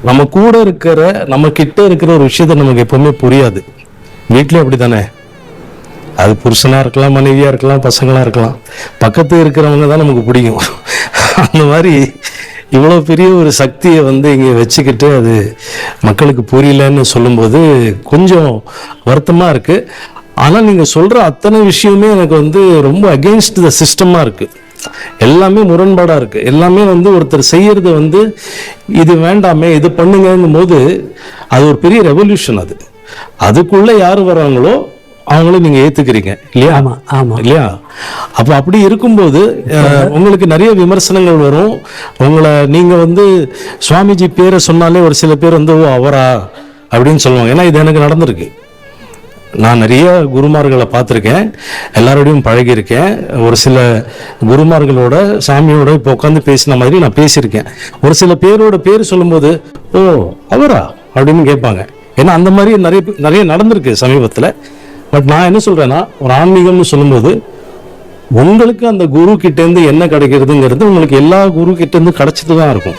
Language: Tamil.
நம்ம கூட இருக்கிற, நம்ம கிட்ட இருக்கிற ஒரு விஷயத்த நமக்கு எப்பவுமே புரியாது. வீட்லயும் அப்படித்தானே, அது புருஷனா இருக்கலாம், மனைவியா இருக்கலாம், பசங்களா இருக்கலாம், பக்கத்து இருக்கிறவங்க தான் நமக்கு பிடிக்கும். அந்த மாதிரி இவ்வளோ பெரிய ஒரு சக்தியை இங்கே வச்சுக்கிட்டு அது மக்களுக்கு புரியலன்னு சொல்லும்போது கொஞ்சம் வருத்தமாக இருக்குது. ஆனால் நீங்கள் சொல்கிற அத்தனை விஷயமே எனக்கு ரொம்ப அகெயின்ஸ்ட் த சிஸ்டமாக இருக்குது. எல்லாமே முரண்பாடாக இருக்குது. எல்லாமே ஒருத்தர் செய்யறது இது வேண்டாமே இது பண்ணுங்கும் போது அது ஒரு பெரிய ரெவல்யூஷன். அதுக்குள்ளே யார் வராங்களோ அவங்களும் நீங்க ஏத்துக்கிறீங்க இல்லையா? ஆமா ஆமா இல்லையா? அப்ப அப்படி இருக்கும்போது உங்களுக்கு நிறைய விமர்சனங்கள் வரும். உங்களை நீங்க சுவாமிஜி பேரை சொன்னாலே ஒரு சில பேர் ஓ அவரா அப்படின்னு சொல்லுவாங்க. ஏன்னா இது எனக்கு நடந்திருக்கு. நான் நிறைய குருமார்களை பார்த்துருக்கேன், எல்லாரோடையும் பழகியிருக்கேன். ஒரு சில குருமார்களோட சாமியோட இப்போ உட்காந்து பேசின மாதிரி நான் பேசியிருக்கேன். ஒரு சில பேரோட பேர் சொல்லும்போது ஓ அவரா அப்படின்னு கேட்பாங்க. ஏன்னா அந்த மாதிரி நிறைய நடந்திருக்கு சமீபத்தில். பட் நான் என்ன சொல்றேன்னா, ஒரு ஆன்மீகம்னு சொல்லும்போது உங்களுக்கு அந்த குரு கிட்ட இருந்து என்ன கிடைக்கிறதுங்கிறது உங்களுக்கு எல்லா குரு கிட்ட இருந்து கிடைச்சிட்டு தான் இருக்கும்.